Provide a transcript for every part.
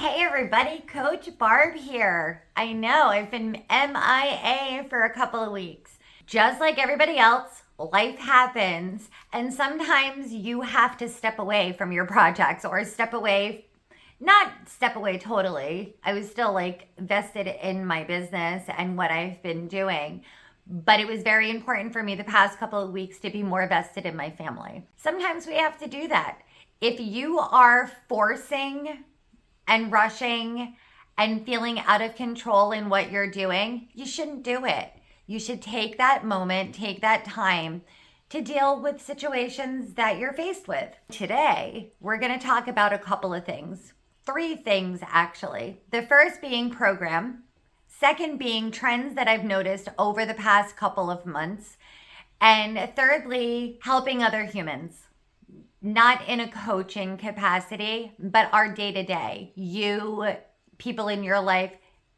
Hey everybody, Coach Barb here. I know I've been MIA for a couple of weeks. Just like everybody else, life happens, and sometimes you have to step away from your projects or not step away totally. I was still vested in my business and what I've been doing. But it was very important for me the past couple of weeks to be more vested in my family. Sometimes we have to do that. If you are forcing and rushing and feeling out of control in what you're doing, you shouldn't do it. You should take that moment, take that time to deal with situations that you're faced with. Today, we're going to talk about a couple of things. 3 things, actually. The first being program. Second being trends that I've noticed over the past couple of months. And thirdly, helping other humans. Not in a coaching capacity, but our day-to-day. You, people in your life,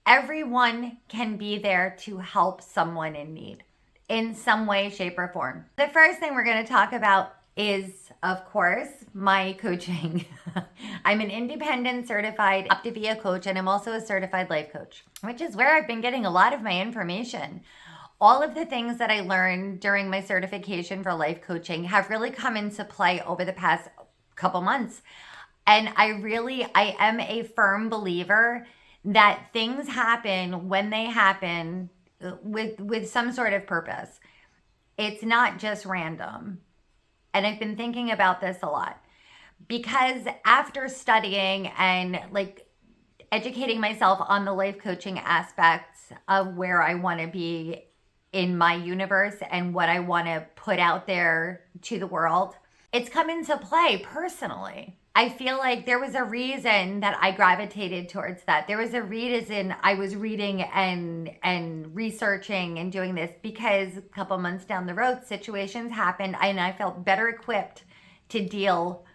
everyone can be there to help someone in need in some way, shape, or form. The first thing we're going to talk about is, of course, my coaching. I'm an independent certified optavia coach, and I'm also a certified life coach, which is where I've been getting a lot of my information. All of the things that I learned during my certification for life coaching have really come into play over the past couple months. And I am a firm believer that things happen when they happen with some sort of purpose. It's not just random. And I've been thinking about this a lot because after studying and educating myself on the life coaching aspects of where I want to be in my universe and what I want to put out there to the world, it's come into play personally. I feel like there was a reason that I gravitated towards that. There was a reason I was reading and researching and doing this because a couple months down the road, situations happened and I felt better equipped to deal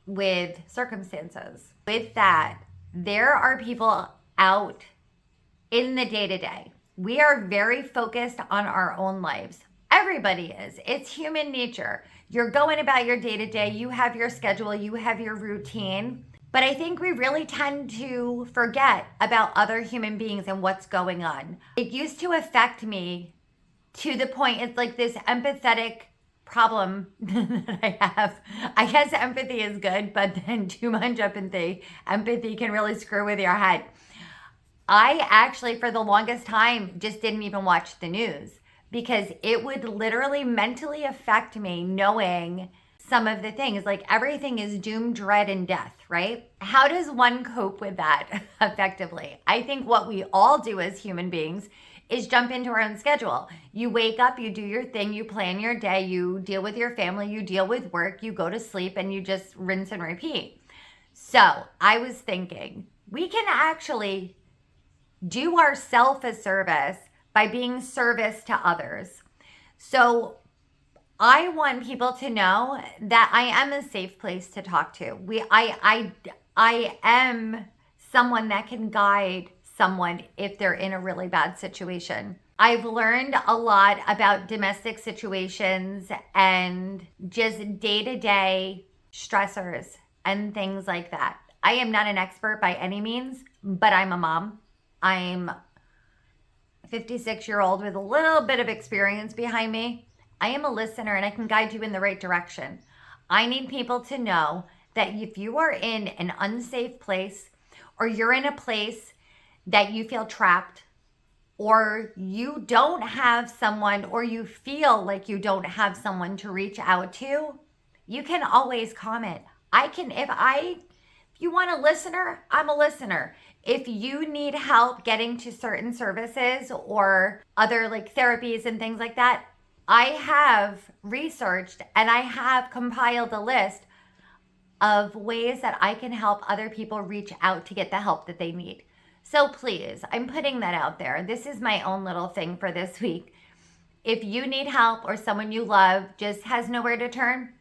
with circumstances. With that, there are people out in the day-to-day. We are very focused on our own lives. Everybody is. It's human nature. You're going about your day-to-day. You have your schedule. You have your routine. But I think we really tend to forget about other human beings and what's going on. It used to affect me to the point, it's like this empathetic problem that I have. I guess empathy is good, but then too much empathy can really screw with your head. I actually, for the longest time, just didn't even watch the news because it would literally mentally affect me knowing some of the things. Like everything is doom, dread, and death, right? How does one cope with that effectively? I think what we all do as human beings is jump into our own schedule. You wake up, you do your thing, you plan your day, you deal with your family, you deal with work, you go to sleep, and you just rinse and repeat. So I was thinking, we can actually do ourselves a service by being service to others. So I want people to know that I am a safe place to talk to. I am someone that can guide someone if they're in a really bad situation. I've learned a lot about domestic situations and just day-to-day stressors and things like that. I am not an expert by any means, but I'm a mom. I'm a 56-year-old with a little bit of experience behind me. I am a listener and I can guide you in the right direction. I need people to know that if you are in an unsafe place or you're in a place that you feel trapped or you don't have someone or you feel like you don't have someone to reach out to, you can always comment. If you want a listener, I'm a listener. If you need help getting to certain services or other therapies and things like that, I have researched and I have compiled a list of ways that I can help other people reach out to get the help that they need. So please, I'm putting that out there. This is my own little thing for this week. If you need help or someone you love just has nowhere to turn,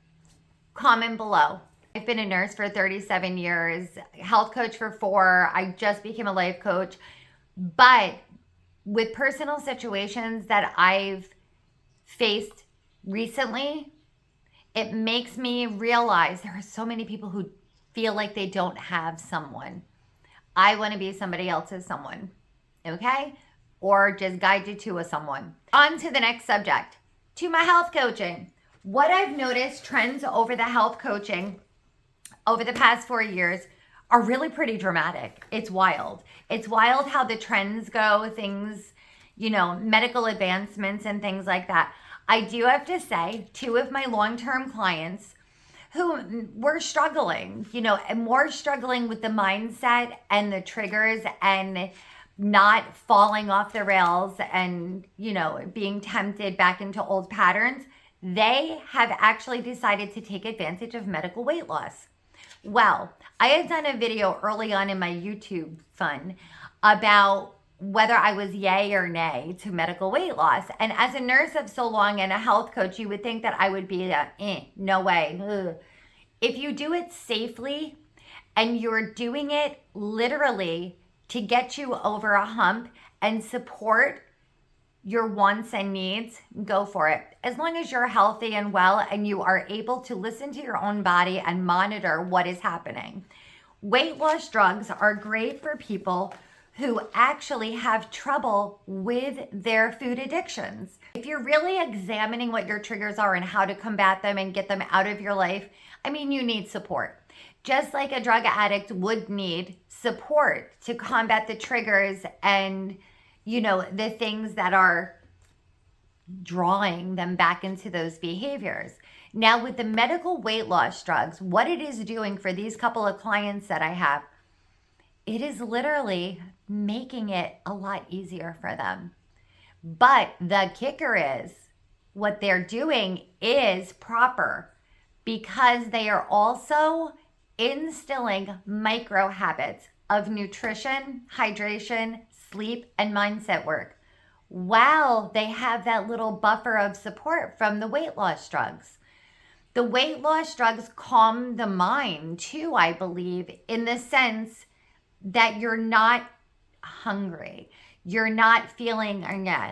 comment below. I've been a nurse for 37 years, health coach for 4. I just became a life coach. But with personal situations that I've faced recently, it makes me realize there are so many people who feel like they don't have someone. I want to be somebody else's someone, okay? Or just guide you to a someone. On to the next subject, to my health coaching. What I've noticed trends over the health coaching over the past 4 years are really pretty dramatic. It's wild. It's wild how the trends go, things, medical advancements and things like that. I do have to say, 2 of my long-term clients who were struggling, more struggling with the mindset and the triggers and not falling off the rails and, being tempted back into old patterns, they have actually decided to take advantage of medical weight loss. Well, I had done a video early on in my YouTube fun about whether I was yay or nay to medical weight loss. And as a nurse of so long and a health coach, you would think that I would be no way. Ugh. If you do it safely and you're doing it literally to get you over a hump and support your wants and needs, go for it. As long as you're healthy and well and you are able to listen to your own body and monitor what is happening. Weight loss drugs are great for people who actually have trouble with their food addictions. If you're really examining what your triggers are and how to combat them and get them out of your life, you need support. Just like a drug addict would need support to combat the triggers and, the things that are drawing them back into those behaviors. Now, with the medical weight loss drugs, what it is doing for these couple of clients that I have, it is literally making it a lot easier for them. But the kicker is what they're doing is proper because they are also instilling micro habits of nutrition, hydration, sleep, and mindset work while they have that little buffer of support from the weight loss drugs. The weight loss drugs calm the mind too, I believe, in the sense that you're not hungry. You're not feeling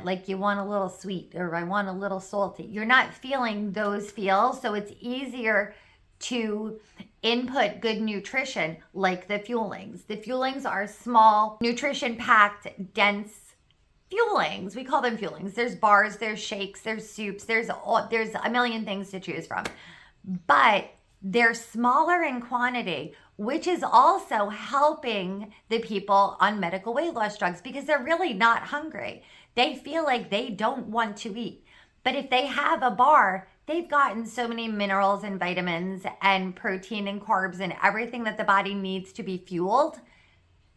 like you want a little sweet or I want a little salty. You're not feeling those feels, so it's easier to input good nutrition like the fuelings. The fuelings are small, nutrition-packed, dense fuelings. We call them fuelings. There's bars, there's shakes, there's soups, there's a million things to choose from. But they're smaller in quantity, which is also helping the people on medical weight loss drugs because they're really not hungry. They feel like they don't want to eat. But if they have a bar, they've gotten so many minerals and vitamins and protein and carbs and everything that the body needs to be fueled.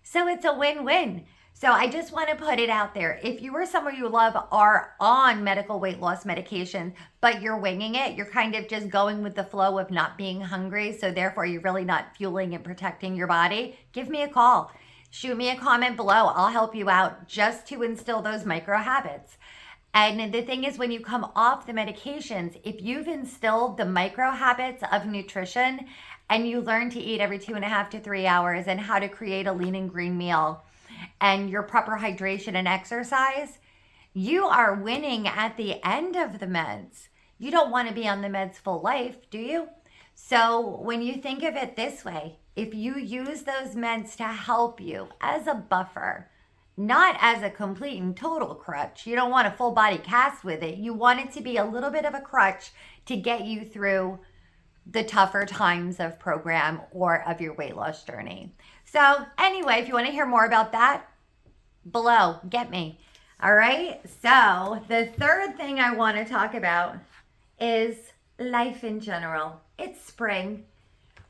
So it's a win-win. So I just want to put it out there. If you or someone you love are on medical weight loss medication, but you're winging it, you're kind of just going with the flow of not being hungry, so therefore you're really not fueling and protecting your body, give me a call. Shoot me a comment below. I'll help you out just to instill those micro habits. And the thing is, when you come off the medications, if you've instilled the micro habits of nutrition and you learn to eat every 2.5 to 3 hours and how to create a lean and green meal and your proper hydration and exercise, you are winning at the end of the meds. You don't want to be on the meds full life, do you? So when you think of it this way, if you use those meds to help you as a buffer, not as a complete and total crutch. You don't want a full body cast with it. You want it to be a little bit of a crutch to get you through the tougher times of program or of your weight loss journey. So anyway, if you want to hear more about that, below, get me. All right. So the third thing I want to talk about is life in general. It's spring.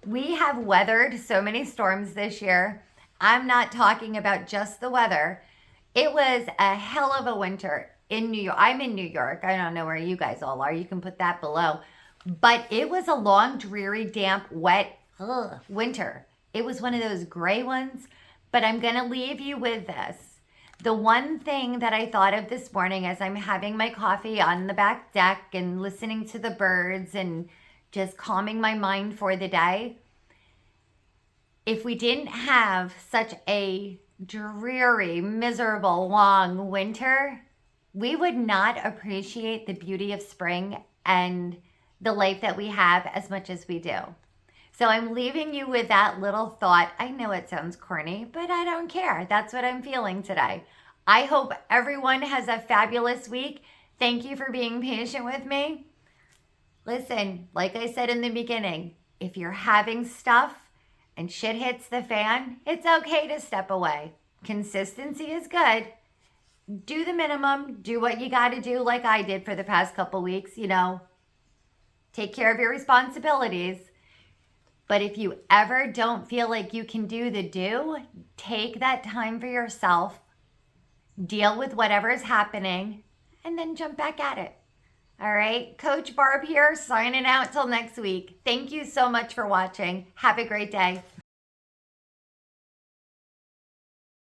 We have weathered so many storms this year. I'm not talking about just the weather. It was a hell of a winter in New York. I'm in New York. I don't know where you guys all are. You can put that below. But it was a long, dreary, damp, wet winter. It was one of those gray ones. But I'm going to leave you with this. The one thing that I thought of this morning as I'm having my coffee on the back deck and listening to the birds and just calming my mind for the day, if we didn't have such a dreary, miserable, long winter, we would not appreciate the beauty of spring and the life that we have as much as we do. So I'm leaving you with that little thought. I know it sounds corny, but I don't care. That's what I'm feeling today. I hope everyone has a fabulous week. Thank you for being patient with me. Listen, like I said in the beginning, if you're having stuff and shit hits the fan, it's okay to step away. Consistency is good. Do the minimum, do what you got to do, like I did for the past couple weeks, take care of your responsibilities. But if you ever don't feel like you can do the do, take that time for yourself, deal with whatever is happening, and then jump back at it. All right, Coach Barb here, signing out till next week. Thank you so much for watching. Have a great day.